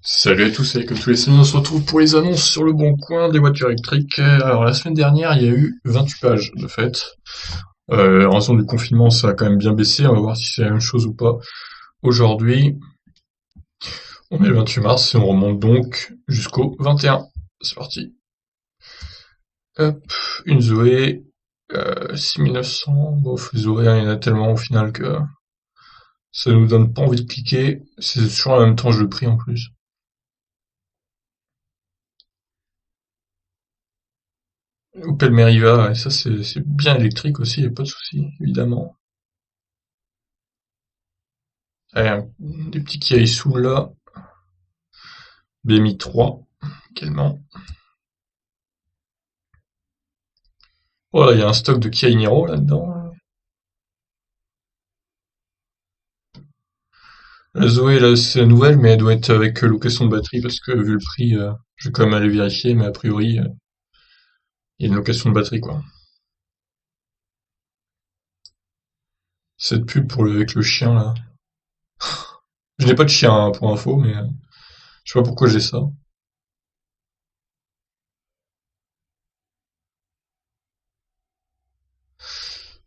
Salut à tous, c'est comme tous les semaines, on se retrouve pour les annonces sur le bon coin des voitures électriques. Alors la semaine dernière, il y a eu 28 pages de fait. En raison du confinement, ça a quand même bien baissé, on va voir si c'est la même chose ou pas. Aujourd'hui, on est le 28 mars et on remonte donc jusqu'au 21. C'est parti. Hop, une Zoé, 6900. Bof, les Zoé, hein, il y en a tellement au final que ça nous donne pas envie de cliquer. C'est toujours la même tranche de prix en plus. Opel Meriva, et ça c'est bien électrique aussi, y a pas de souci, évidemment. Allez, des petits Kia Soul là, BMI 3, également. Voilà, il y a un stock de Kia Niro là-dedans. La Zoé, là, c'est la nouvelle, mais elle doit être avec location de batterie, parce que vu le prix, je vais quand même aller vérifier, mais a priori, il y a une location de batterie, quoi. Cette pub avec le chien, là. Je n'ai pas de chien, hein, pour info, mais je sais pas pourquoi j'ai ça.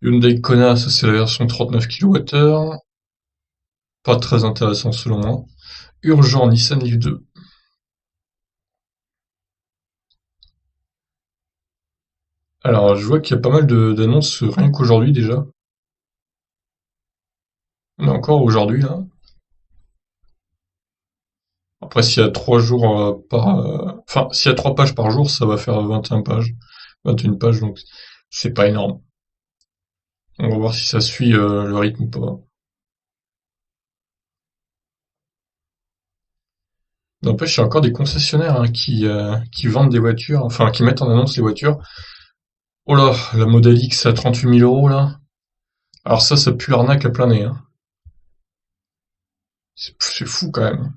Hyundai Kona, ça c'est la version 39 kWh. Pas très intéressant selon moi. Urgent, Nissan Leaf 2. Alors, je vois qu'il y a pas mal d'annonces rien qu'aujourd'hui déjà. On est encore aujourd'hui là. Après, s'il y a 3 jours enfin, s'il y a 3 pages par jour, ça va faire 21 pages. 21 pages, donc c'est pas énorme. On va voir si ça suit le rythme ou pas. N'empêche, il y a encore des concessionnaires hein, qui vendent des voitures, enfin qui mettent en annonce les voitures. Oh là, la Model X à 38 000 euros là. Alors ça pue l'arnaque à plein nez. Hein. C'est fou quand même.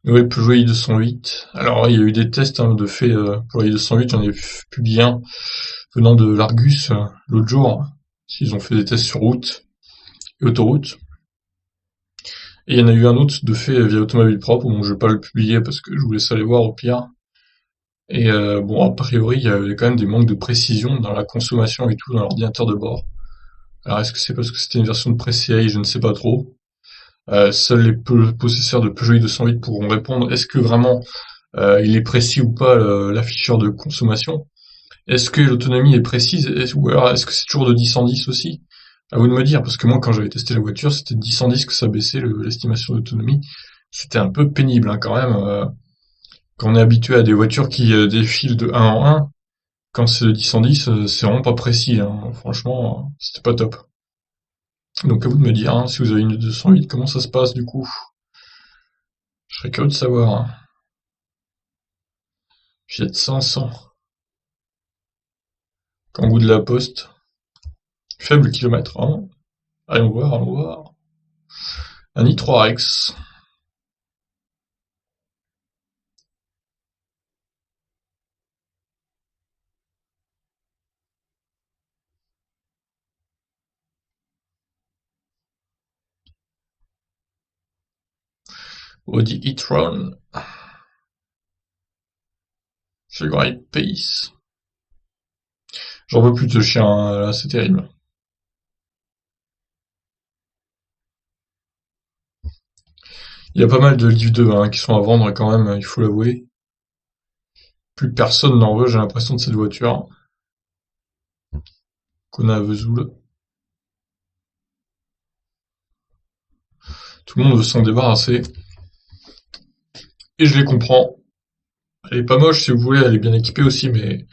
Ouais, Peugeot i208. Alors, il y a eu des tests hein, de fait pour la i208, j'en ai publié un venant de l'Argus l'autre jour. Ils ont fait des tests sur route et autoroute. Et il y en a eu un autre de fait via Automobile Propre, bon je vais pas le publier parce que je vous laisse aller voir au pire. Et bon, a priori, il y avait quand même des manques de précision dans la consommation et tout dans l'ordinateur de bord. Alors est-ce que c'est parce que c'était une version de pré-CI, je ne sais pas trop. Seuls les possesseurs de Peugeot i208 pourront répondre. Est-ce que vraiment il est précis ou pas l'afficheur de consommation? Est-ce que l'autonomie est précise? Ou alors est-ce que c'est toujours de 10 en 10 aussi? À vous de me dire, parce que moi quand j'avais testé la voiture, c'était de 10 en 10 que ça baissait l'estimation d'autonomie. C'était un peu pénible hein, quand même. Quand on est habitué à des voitures qui défilent de 1 en 1, quand c'est de 10 en 10, c'est vraiment pas précis. Hein. Franchement, c'était pas top. Donc à vous de me dire, hein, si vous avez une 208, comment ça se passe du coup? Je serais curieux de savoir. Hein. Fiat 500. Kangoo de la Poste. Faible kilomètre. Hein. Allons voir, allons voir. Un i3Rex. Audi e-tron. Jaguar I-Pace. J'en peux plus de ce chien, hein, là, c'est terrible. Il y a pas mal de livres 2 hein, qui sont à vendre quand même, il faut l'avouer. Plus personne n'en veut, j'ai l'impression, de cette voiture. Kona à Vesoul. Tout le monde veut s'en débarrasser. Et je les comprends. Elle est pas moche si vous voulez, elle est bien équipée aussi, mais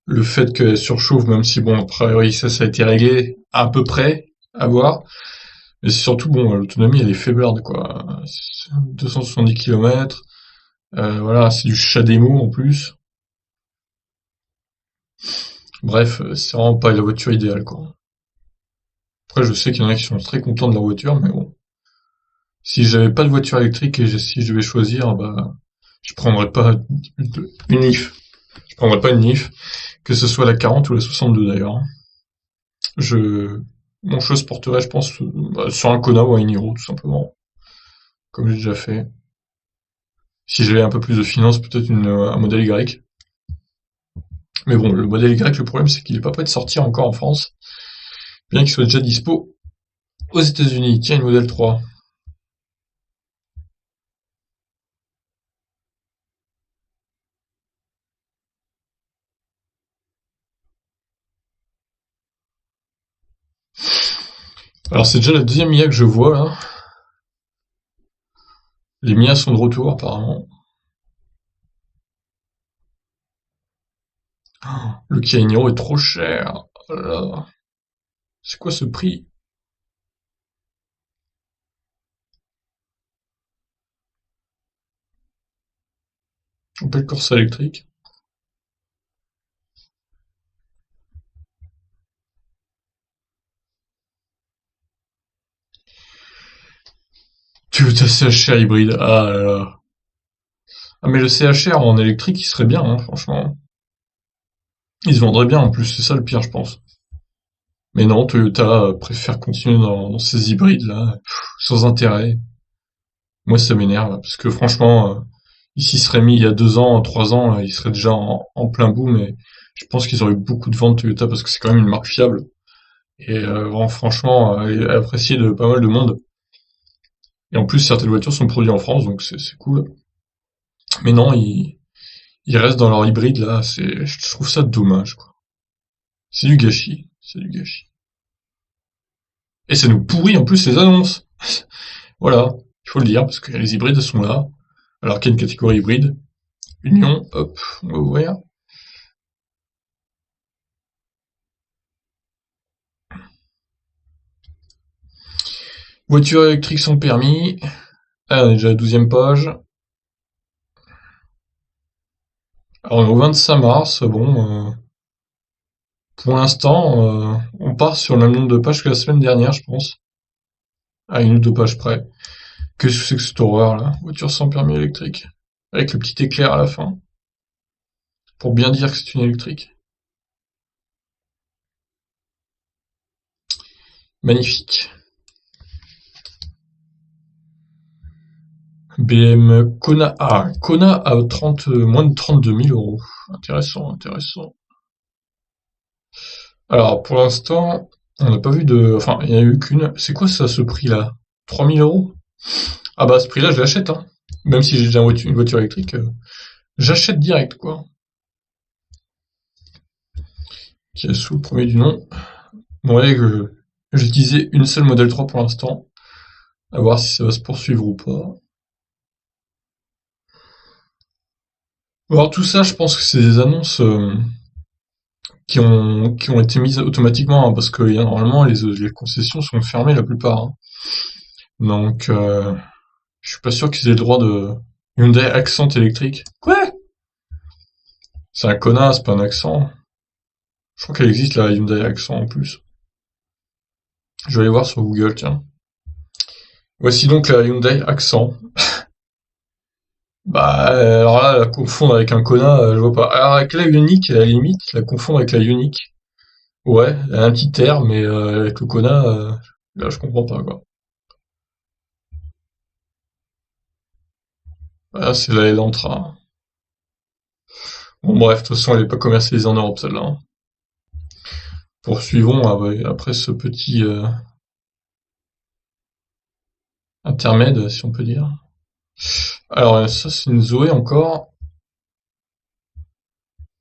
le fait qu'elle surchauffe, même si bon, a priori ça a été réglé à peu près, à voir. Mais c'est surtout bon, l'autonomie elle est faiblarde quoi. 270 km, voilà, c'est du CHAdeMO en plus. Bref, c'est vraiment pas la voiture idéale quoi. Après je sais qu'il y en a qui sont très contents de leur voiture, mais bon. Si j'avais pas de voiture électrique et si je devais choisir, bah, je prendrais pas une Leaf. Je prendrais pas une Leaf, que ce soit la 40 ou la 62 d'ailleurs. Je, mon choix se porterait, je pense, bah, sur un Kona ou un Niro, tout simplement, comme j'ai déjà fait. Si j'avais un peu plus de finances, peut-être un modèle Y. Mais bon, le modèle Y, le problème, c'est qu'il est pas prêt de sortir encore en France, bien qu'il soit déjà dispo aux États-Unis. Tiens, une modèle 3. Alors, c'est déjà la deuxième IA que je vois, là. Les miens sont de retour, apparemment. Le Kia Niro est trop cher. Oh là là. C'est quoi ce prix? Opel Corsa électrique. Tu veux ta CHR hybride? Ah là là. Ah mais le CHR en électrique, il serait bien, hein, franchement. Il se vendrait bien en plus, c'est ça le pire, je pense. Mais non, Toyota préfère continuer dans ces hybrides là, sans intérêt. Moi, ça m'énerve parce que franchement, il s'y serait mis il y a 2 ans, 3 ans, il serait déjà en plein boom. Et je pense qu'ils auraient eu beaucoup de ventes Toyota parce que c'est quand même une marque fiable et vraiment, franchement, elle est appréciée de pas mal de monde. Et en plus, certaines voitures sont produites en France, donc c'est cool. Mais non, ils restent dans leur hybride là. Je trouve ça dommage, quoi. C'est du gâchis, c'est du gâchis. Et ça nous pourrit en plus les annonces. Voilà, il faut le dire parce que les hybrides sont là. Alors qu'il y a une catégorie hybride, Union, hop, on va ouvrir. Voiture électrique sans permis. Ah, on est déjà à la 12e page. Alors, on est au 25 mars. Bon, pour l'instant, on part sur le même nombre de pages que la semaine dernière, je pense. À une ou deux pages près. Qu'est-ce que c'est que cette horreur, là? Voiture sans permis électrique. Avec le petit éclair à la fin. Pour bien dire que c'est une électrique. Magnifique. BM Kona. Ah, Kona à 30, moins de 32 000 euros. Intéressant, intéressant. Alors, pour l'instant, on n'a pas vu de... Enfin, il n'y en a eu qu'une. C'est quoi ça, ce prix-là? 3 000 euros? Ah bah, à ce prix-là, je l'achète, hein. Même si j'ai déjà une voiture électrique, j'achète direct, quoi. Qui est sous le premier du nom. Bon, allez, j'utilisais une seule modèle 3 pour l'instant. À voir si ça va se poursuivre ou pas. Alors, tout ça, je pense que c'est des annonces qui ont été mises automatiquement, hein, parce que normalement, les concessions sont fermées la plupart, hein. Donc, je suis pas sûr qu'ils aient le droit de... Hyundai Accent électrique. Quoi? C'est un connard, c'est pas un accent. Je crois qu'elle existe, la Hyundai Accent en plus. Je vais aller voir sur Google, tiens. Voici donc la Hyundai Accent. Bah, alors là, la confondre avec un Kona, je vois pas. Alors avec la Ioniq, à la limite, la confondre avec la Ioniq. Ouais, elle a un petit air, mais avec le Kona, là, je comprends pas, quoi. Ah, c'est la Elantra. Bon, bref, de toute façon, elle est pas commercialisée en Europe, celle-là, hein. Poursuivons après ce petit intermède, si on peut dire. Alors, ça, c'est une Zoé encore.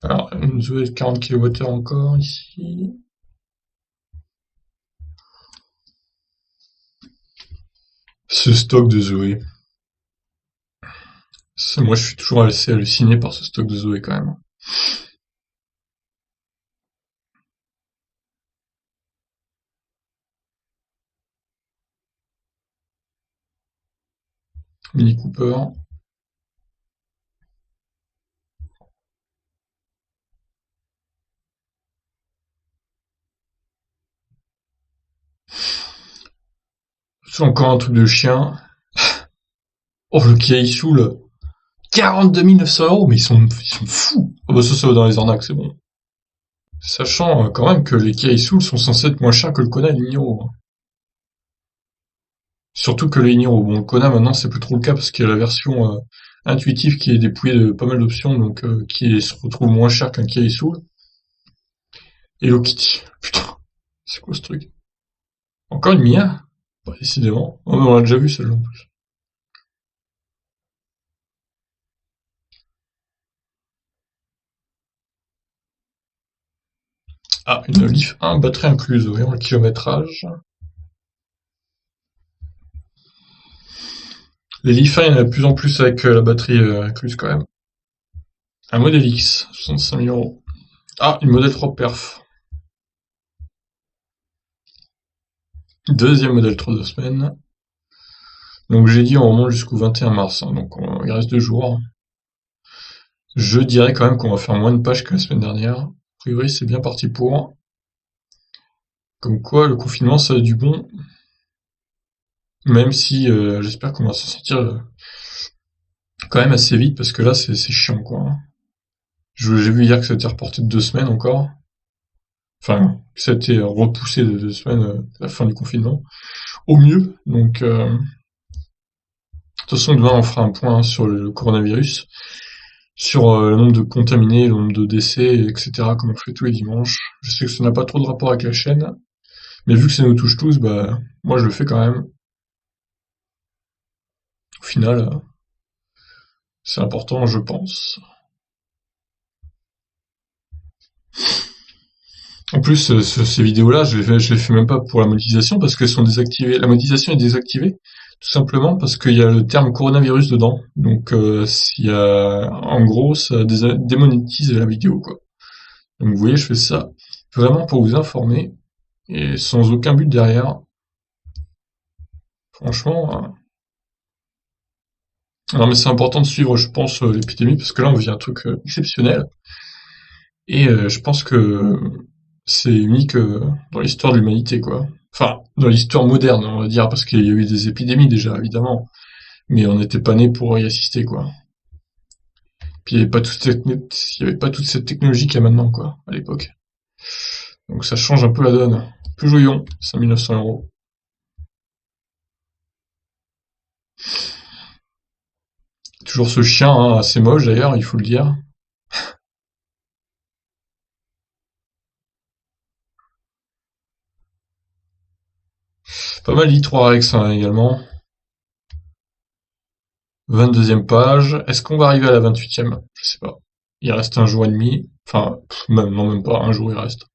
Alors, une Zoé de 40 kWh encore, ici. Ce stock de Zoé. Moi, je suis toujours assez halluciné par ce stock de Zoé, quand même. Mini Cooper. C'est encore un truc de chien. Oh, le Kia Soul, 42 900 €, mais ils sont fous. Oh, bah, ça va dans les arnaques, c'est bon. Sachant quand même que les Kia Soul sont censés être moins chers que le Kona et le Niro, hein. Surtout que le Niro, bon, le Kona maintenant c'est plus trop le cas parce qu'il y a la version intuitive qui est dépouillée de pas mal d'options, donc qui se retrouve moins cher qu'un Kia Soul. Hello Kitty, putain, c'est quoi ce truc? Encore une Mia? Bah, décidément. Oh, mais on l'a déjà vu celle-là en plus. Ah, une Leaf 1, batterie incluse, voyons le kilométrage. Les Leaf 1, il y en a de plus en plus avec la batterie incluse quand même. Un modèle X, 65 000 euros. Ah, une modèle 3 perf. Deuxième modèle 3 de semaine. Donc j'ai dit on remonte jusqu'au 21 mars, hein, donc il reste 2 jours. Je dirais quand même qu'on va faire moins de pages que la semaine dernière. A priori c'est bien parti pour. Comme quoi le confinement ça a du bon. Même si j'espère qu'on va s'en sortir quand même assez vite parce que là c'est chiant quoi, hein. J'ai vu hier que ça a été reporté de 2 semaines encore. Enfin, que ça a été repoussé de 2 semaines à la fin du confinement. Au mieux. Donc de toute façon demain on fera un point hein, sur le coronavirus. Sur le nombre de contaminés, le nombre de décès, etc., comme on fait tous les dimanches. Je sais que ça n'a pas trop de rapport avec la chaîne, mais vu que ça nous touche tous, bah, moi je le fais quand même. Au final, c'est important, je pense. En plus, ces vidéos-là, je les fais même pas pour la monétisation parce qu'elles sont désactivées. La monétisation est désactivée, tout simplement parce qu'il y a le terme coronavirus dedans. Donc, en gros, ça démonétise la vidéo, quoi. Donc, vous voyez, je fais ça vraiment pour vous informer et sans aucun but derrière. Franchement, non mais c'est important de suivre, je pense, l'épidémie, parce que là on vit un truc exceptionnel, et je pense que c'est unique dans l'histoire de l'humanité, quoi. Enfin, dans l'histoire moderne, on va dire, parce qu'il y a eu des épidémies déjà, évidemment, mais on n'était pas né pour y assister, quoi. Puis il y avait pas toute cette technologie qu'il y a maintenant, quoi, à l'époque. Donc ça change un peu la donne. Plus jouions, 5 900 €. Toujours ce chien, hein, assez moche d'ailleurs, il faut le dire. Pas mal d'I3Rex hein, également. 22e page. Est-ce qu'on va arriver à la 28e? Je sais pas. Il reste un jour et demi. Enfin, même, non, même pas. Un jour il reste.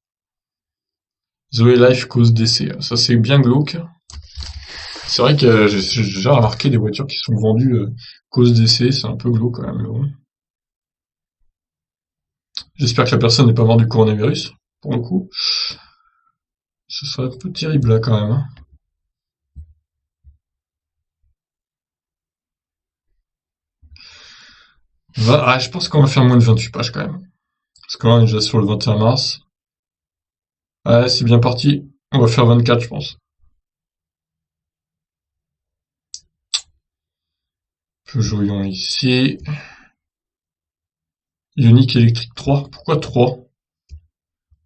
Zoé Life cause décès. Ça, c'est bien glauque. C'est vrai que j'ai déjà remarqué des voitures qui sont vendues cause décès. C'est un peu glauque quand même. Mais bon. J'espère que la personne n'est pas morte du coronavirus. Pour le coup. Ce serait un peu terrible là quand même, hein. Je pense qu'on va faire moins de 28 pages quand même. Parce que là, on est déjà sur le 21 mars. Ouais, c'est bien parti. On va faire 24, je pense. Jouons ici. Ioniq électrique 3. Pourquoi 3?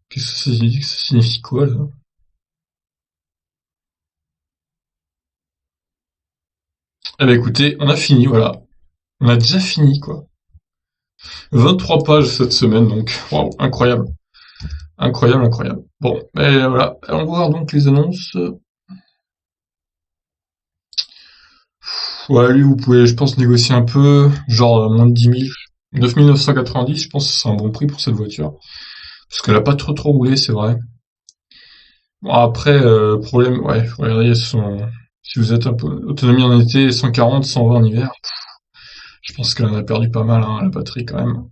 Qu'est-ce que ça signifie quoi là? Eh ben écoutez, on a fini, voilà. On a déjà fini quoi. 23 pages cette semaine donc. Waouh, incroyable. Incroyable, incroyable. Bon, et voilà. On va voir donc les annonces. Ouais, lui, vous pouvez, je pense, négocier un peu. Genre moins de 10 000. 9 990, je pense que c'est un bon prix pour cette voiture. Parce qu'elle a pas trop roulé, c'est vrai. Bon, après, problème, ouais, faut regarder si vous êtes un peu autonomie en été, 140, 120 en hiver. Je pense qu'elle en a perdu pas mal, hein, la batterie quand même.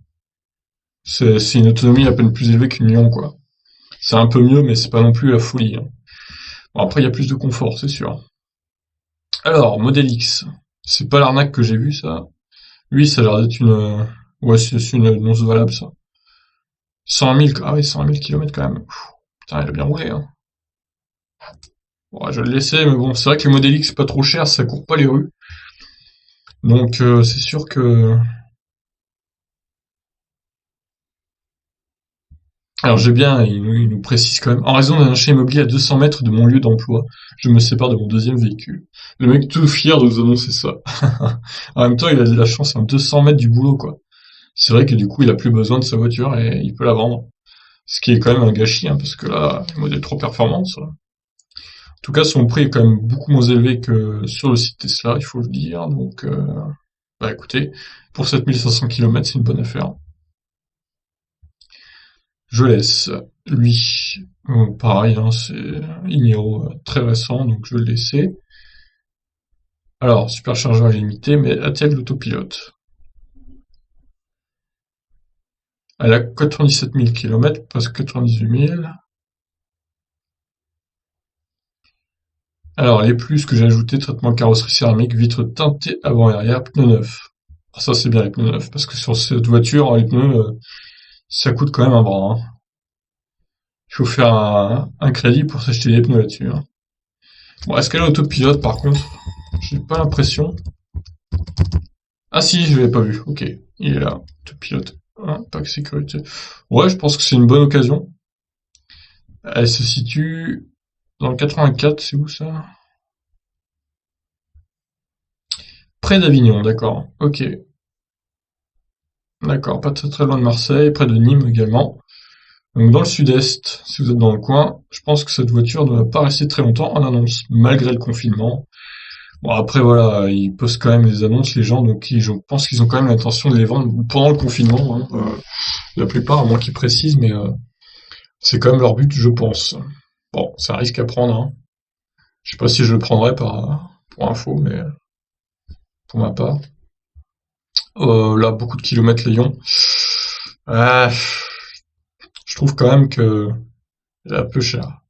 C'est une autonomie à peine plus élevée qu'une Lyon, quoi. C'est un peu mieux, mais c'est pas non plus la folie, hein. Bon, après, il y a plus de confort, c'est sûr. Alors, Model X. C'est pas l'arnaque que j'ai vue, ça. Lui, ça a l'air d'être une... Ouais, c'est une annonce valable, ça. 100 000... Ah oui, 100 000 kilomètres quand même. Putain, il a bien roulé, hein. Bon, je vais le laisser, mais bon, c'est vrai que les Model X, c'est pas trop cher, ça court pas les rues. Donc c'est sûr que... Alors j'ai bien, il nous précise quand même, en raison d'un achat immobilier à 200 mètres de mon lieu d'emploi, je me sépare de mon deuxième véhicule. Le mec tout fier de nous annoncer ça. En même temps, il a de la chance, à 200 mètres du boulot, quoi. C'est vrai que du coup, il a plus besoin de sa voiture et il peut la vendre. Ce qui est quand même un gâchis, hein, parce que là, le modèle trop performance. En tout cas, son prix est quand même beaucoup moins élevé que sur le site Tesla, il faut le dire. Donc, bah écoutez, pour 7500 km, c'est une bonne affaire. Je laisse. Lui, pareil, hein, c'est Iniro très récent, donc je vais le laisser. Alors, superchargeur illimité, mais a-t-elle l'autopilote? Elle a 97 000 km, presque 98 000. Alors, les plus que j'ai ajouté, traitement carrosserie céramique, vitres teintées avant et arrière, pneus neufs. Ah, ça, c'est bien les pneus neufs, parce que sur cette voiture, les pneus, ça coûte quand même un bras, hein. Il faut faire un crédit pour s'acheter des pneus là-dessus, hein. Bon, est-ce qu'elle a autopilote, par contre? J'ai pas l'impression. Ah si, je l'ai pas vu. Ok, il est là. Autopilote. Hein, pack sécurité. Ouais, je pense que c'est une bonne occasion. Elle se situe dans le 84, c'est où ça? Près d'Avignon, d'accord. Ok, d'accord. Pas très très loin de Marseille, près de Nîmes également. Donc dans le sud-est, si vous êtes dans le coin, je pense que cette voiture ne va pas rester très longtemps en annonce, malgré le confinement. Bon après voilà, ils postent quand même des annonces les gens, donc je pense qu'ils ont quand même l'intention de les vendre pendant le confinement, hein. La plupart, à moins qu'ils précisent, mais c'est quand même leur but, je pense. Bon, c'est un risque à prendre, hein. Je sais pas si je le prendrais pour info, mais pour ma part. Là, beaucoup de kilomètres Lyon. Ah, je trouve quand même que c'est un peu cher.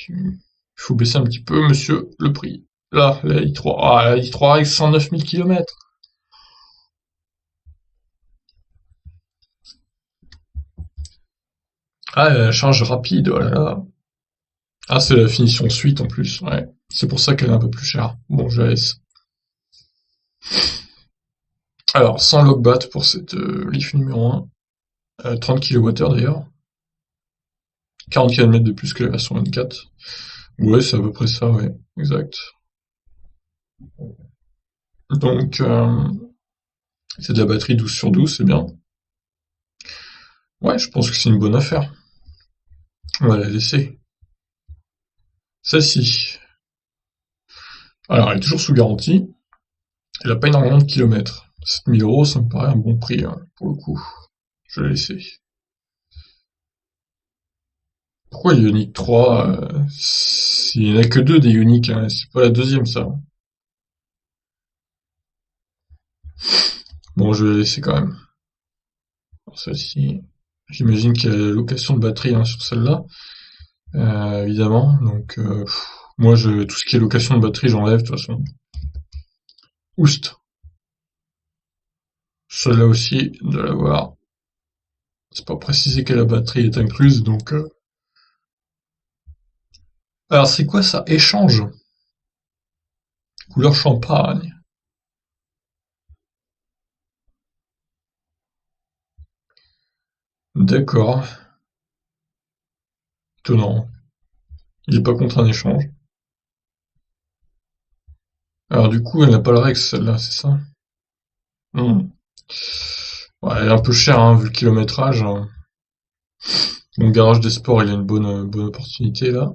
Il faut baisser un petit peu, monsieur, le prix. Là, la i3. Ah, la i3 avec 109 000 km. Ah, la charge rapide, oh là là. Ah, c'est la finition suite en plus, ouais. C'est pour ça qu'elle est un peu plus chère. Bon, je la laisse. Alors, sans logbat pour cette Leaf numéro 1. 30 kWh d'ailleurs. 40 km de plus que la version 24. Ouais, c'est à peu près ça, ouais. Exact. Donc, c'est de la batterie 12 sur 12, c'est bien. Ouais, je pense que c'est une bonne affaire. On va la laisser. Celle-ci. Alors, elle est toujours sous garantie. Elle a pas énormément de kilomètres. 7 000 euros, ça me paraît un bon prix, hein, pour le coup. Je vais la laisser. Pourquoi Ioniq 3 il n'y en a que deux des Ioniq, hein, c'est pas la deuxième, ça. Bon, je vais la laisser quand même. Alors, celle-ci, j'imagine qu'il y a la location de batterie, hein, sur celle-là, évidemment. Donc, moi, tout ce qui est location de batterie, j'enlève de toute façon. Oust. Celle-là aussi, de l'avoir. C'est pas précisé que la batterie est incluse, donc... Alors, c'est quoi ça? Échange. Couleur champagne. D'accord. Étonnant. Il est pas contre un échange. Alors, du coup, elle n'a pas le Rex, celle-là, c'est ça? Hmm. Ouais, elle est un peu chère, hein, vu le kilométrage, hein. Mon garage des sports, il a une bonne opportunité, là.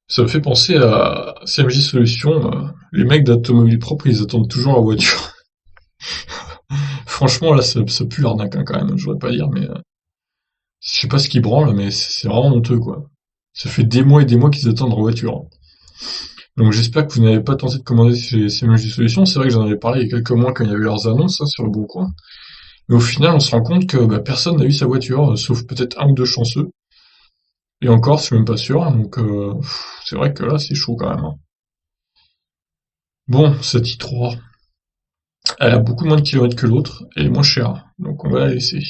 Ça me fait penser à CMJ Solutions. Les mecs d'Automobile Propre, ils attendent toujours leur voiture. Franchement, là, ça pue l'arnaque, hein, quand même. Je voudrais pas dire, mais je sais pas ce qu'ils branlent, mais c'est vraiment honteux, quoi. Ça fait des mois et des mois qu'ils attendent leur voiture. Donc j'espère que vous n'avez pas tenté de commander chez CMJ Solutions. C'est vrai que j'en avais parlé il y a quelques mois quand il y avait leurs annonces, hein, sur le Bon Coin. Mais au final, on se rend compte que bah, personne n'a eu sa voiture, sauf peut-être un ou deux chanceux. Et encore, je suis même pas sûr, hein, donc c'est vrai que là, c'est chaud quand même, hein. Bon, cette i3, elle a beaucoup moins de kilomètres que l'autre, et elle est moins chère, donc on va la laisser.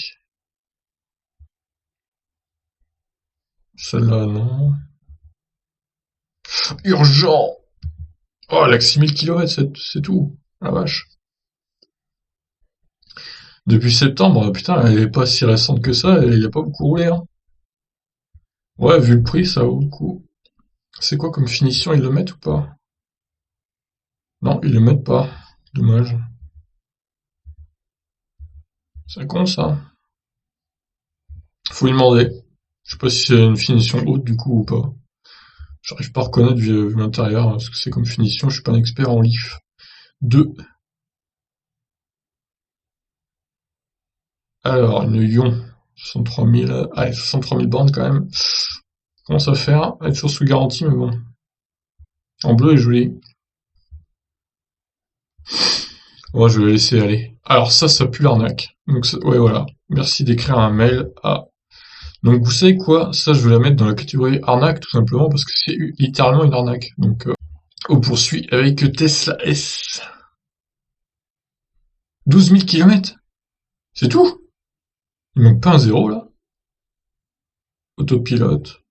Celle-là, non. Urgent! Oh, elle a que 6 000 km, c'est tout. La vache. Depuis septembre, putain, elle est pas si récente que ça, il a pas beaucoup roulé, hein. Ouais, vu le prix, ça vaut le coup. C'est quoi comme finition, ils le mettent ou pas? Non, ils le mettent pas. Dommage. C'est con, ça. Faut lui demander. Je sais pas si c'est une finition haute, du coup, ou pas. J'arrive pas à reconnaître vu l'intérieur, ce que c'est comme finition, je suis pas un expert en Leaf. 2. Alors, une Ion, 63 000, allez, 63 000 bornes quand même. Commence à faire, elle est toujours sous garantie, mais bon. En bleu est joli. Moi, je vais la laisser aller. Alors ça pue l'arnaque. Donc, ouais, voilà. Merci d'écrire un mail à... Donc, vous savez quoi? Ça, je vais la mettre dans la catégorie arnaque, tout simplement, parce que c'est littéralement une arnaque. Donc, on poursuit avec Tesla S. 12 000 km? C'est tout? Il manque pas un zéro, là? Autopilote.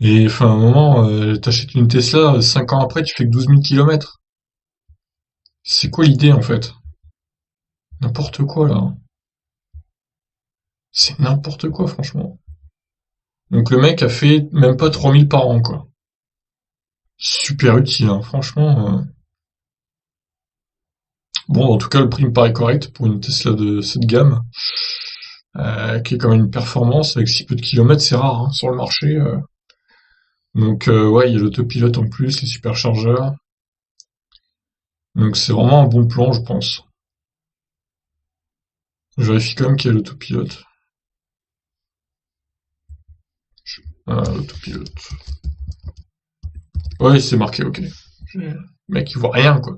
Et, enfin, à un moment, t'achètes une Tesla, 5 ans après, tu fais que 12 000 km. C'est quoi l'idée, en fait? N'importe quoi, là. C'est n'importe quoi, franchement. Donc le mec a fait même pas 3 000 par an, quoi. Super utile, hein, franchement. Bon, en tout cas, le prix me paraît correct pour une Tesla de cette gamme, qui est quand même une performance avec si peu de kilomètres, c'est rare hein, sur le marché. Donc ouais, il y a l'autopilote en plus, les superchargeurs. Donc c'est vraiment un bon plan, je pense. Je vérifie quand même qu'il y a l'autopilote. L'autopilote. Ouais, c'est marqué, ok. Le mec, il voit rien, quoi.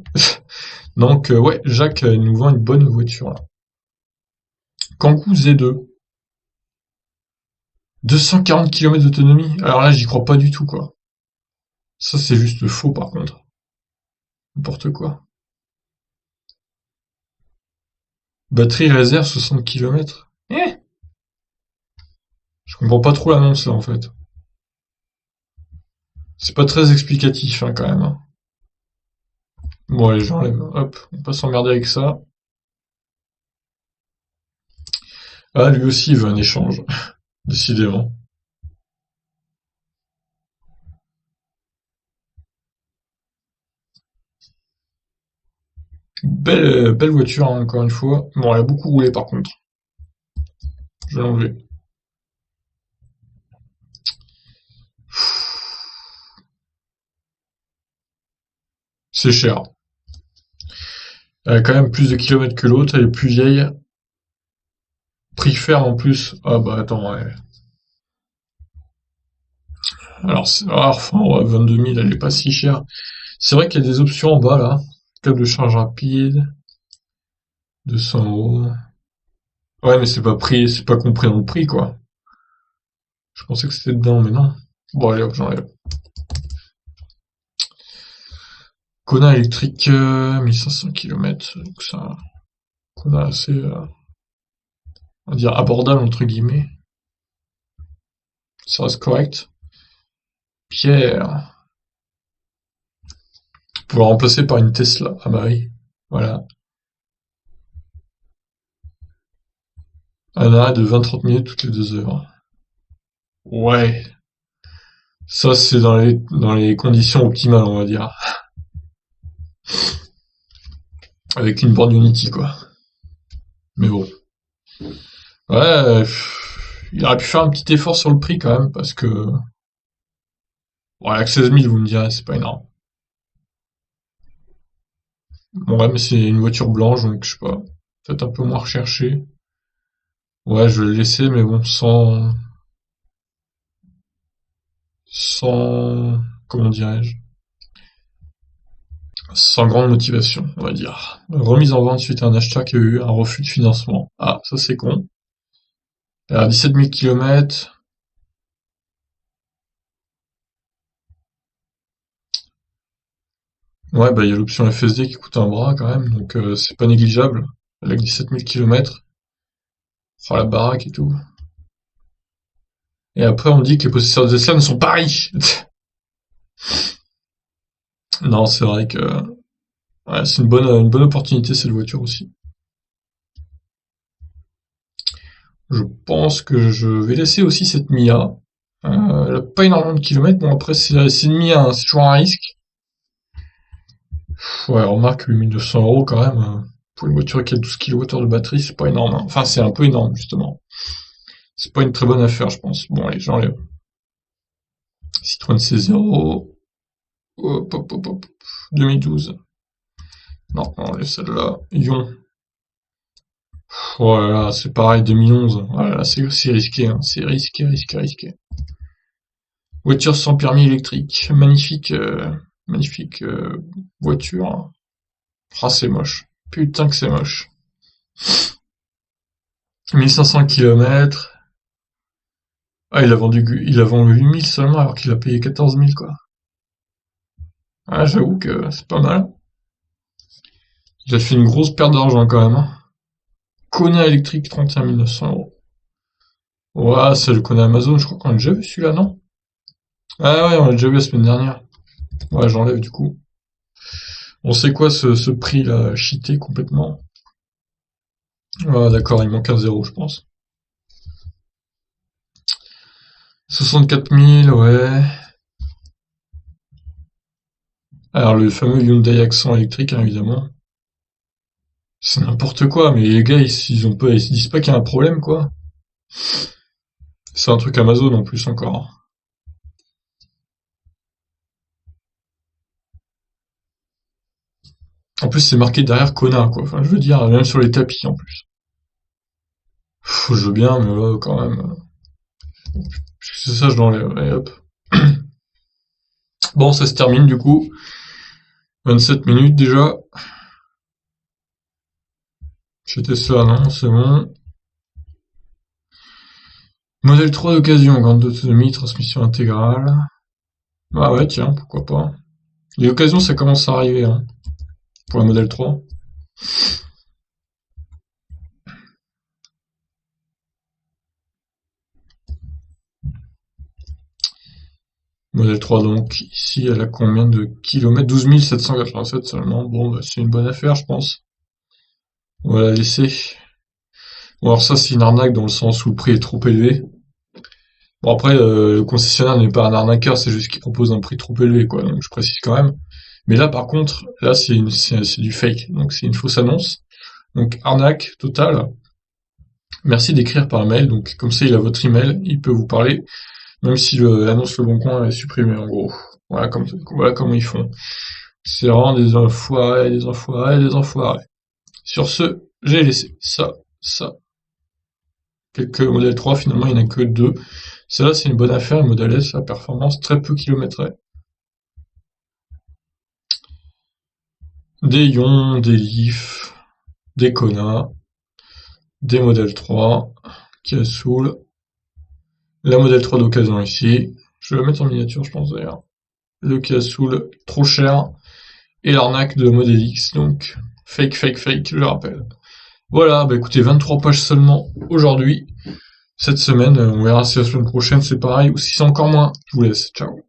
Donc ouais, Jacques nous vend une bonne voiture, là. Kangoo Z2. 240 km d'autonomie? Alors là, j'y crois pas du tout, quoi. Ça, c'est juste faux, par contre. N'importe quoi. Batterie réserve 60 km. Je comprends pas trop l'annonce, là, en fait. C'est pas très explicatif, hein, quand même, hein. Bon, allez, j'enlève. Hop, on va pas s'emmerder avec ça. Ah, lui aussi, il veut un échange. Décidément. Belle voiture, hein, encore une fois. Bon, elle a beaucoup roulé, par contre. Je vais l'enlever. C'est cher. Elle a quand même plus de kilomètres que l'autre, elle est plus vieille. Prix ferme en plus. Ah bah attends, ouais. Alors, enfin, ouais, 22 000, elle est pas si chère. C'est vrai qu'il y a des options en bas, là. Câble de charge rapide, 200 €. Ouais, mais c'est pas pris, c'est pas compris dans le prix, quoi. Je pensais que c'était dedans, mais non. Bon, allez, hop, j'enlève. Kona électrique, 1500 km. Donc ça, Kona assez, on va dire abordable, entre guillemets. Ça reste correct. Pierre. Pour la remplacer par une Tesla. Ah bah oui. Voilà. Un arrêt de 20-30 minutes toutes les 2 heures. Ouais. Ça, c'est dans les conditions optimales, on va dire. Avec une borne Unity, quoi. Mais bon. Ouais, il aurait pu faire un petit effort sur le prix quand même, parce que... Ouais, avec 16 000, vous me direz, c'est pas énorme. Bon, ouais, mais c'est une voiture blanche, donc je sais pas. Peut-être un peu moins recherché. Ouais, je vais le laisser, mais bon, sans, comment dirais-je, sans grande motivation, on va dire. Remise en vente suite à un acheteur qui a eu un refus de financement. Ah, ça c'est con. Alors, 17 000 km. Ouais, bah il y a l'option FSD qui coûte un bras quand même, donc c'est pas négligeable. Avec 17 000 km. Oh, la baraque et tout. Et après, on dit que les possesseurs de Tesla ne sont pas riches. Non, c'est vrai que ouais, c'est une bonne opportunité cette voiture aussi. Je pense que je vais laisser aussi cette Mia. Elle a pas énormément de kilomètres. Bon après c'est une Mia, hein, c'est toujours un risque. Ouais, remarque 8 200 € quand même. Pour une voiture qui a 12 kWh de batterie, c'est pas énorme, hein. Enfin c'est un peu énorme justement. C'est pas une très bonne affaire, je pense. Bon allez, j'enlève. Citroën C0. Hop, hop, hop, hop. 2012. Non, on enlève celle-là. Ion. Voilà, c'est pareil, 2011. Voilà, c'est risqué, hein. C'est risqué, risqué, risqué. Voiture sans permis électrique. Magnifique, magnifique voiture. Ah, c'est moche. Putain que c'est moche. 1500 km. Ah, il a vendu 8000 seulement alors qu'il a payé 14 000 quoi. Ah, j'avoue que c'est pas mal. Il a fait une grosse perte d'argent quand même, hein. Kona électrique, 31 900 €. Ouais, c'est le Kona Amazon, je crois qu'on l'a déjà vu celui-là, non? Ah ouais, on l'a déjà vu la semaine dernière. Ouais, j'enlève du coup. On sait quoi ce prix-là, cheaté complètement. Ah d'accord, il manque un zéro, je pense. 64 000, ouais. Alors le fameux Hyundai Accent électrique, hein, évidemment. C'est n'importe quoi, mais les gars, ils se disent pas qu'il y a un problème, quoi. C'est un truc Amazon en plus encore. En plus, c'est marqué derrière Kona, quoi. Enfin, je veux dire, même sur les tapis, en plus. Pff, je veux bien, mais là, quand même. C'est ça, je l'enlève. Allez, hop. Bon, ça se termine, du coup. 27 minutes, déjà. C'était ça, non? C'est bon. Modèle 3 d'occasion, grande autonomie, transmission intégrale. Ah ouais, tiens, pourquoi pas. Les occasions, ça commence à arriver, hein, pour la modèle 3. Modèle 3, donc, ici, elle a combien de kilomètres? 12 787 seulement. Bon, bah, c'est une bonne affaire, je pense. On va la laisser. Bon, alors ça, c'est une arnaque dans le sens où le prix est trop élevé. Bon, après, le concessionnaire n'est pas un arnaqueur, c'est juste qu'il propose un prix trop élevé, quoi. Donc, je précise quand même. Mais là, par contre, là, c'est du fake. Donc, c'est une fausse annonce. Donc, arnaque totale. Merci d'écrire par mail. Donc, comme ça, il a votre email. Il peut vous parler. Même si l'annonce Le Bon Coin est supprimée, en gros. Voilà comment ils font. C'est vraiment des enfoirés, des enfoirés, des enfoirés. Sur ce, j'ai laissé ça, ça. Quelques modèles 3, finalement, il n'y en a que deux. Celle-là, c'est une bonne affaire. Le modèle S, la performance, très peu kilométrée. Des Ion, des Leaf, des Kona, des modèles 3, Kia Soul, la modèle 3 d'occasion ici. Je vais le mettre en miniature, je pense d'ailleurs. Le Kia Soul, trop cher. Et l'arnaque de Model X, donc fake, fake, fake, je le rappelle. Voilà, bah écoutez, 23 pages seulement aujourd'hui, cette semaine. On verra si la semaine prochaine c'est pareil ou si c'est encore moins. Je vous laisse, ciao.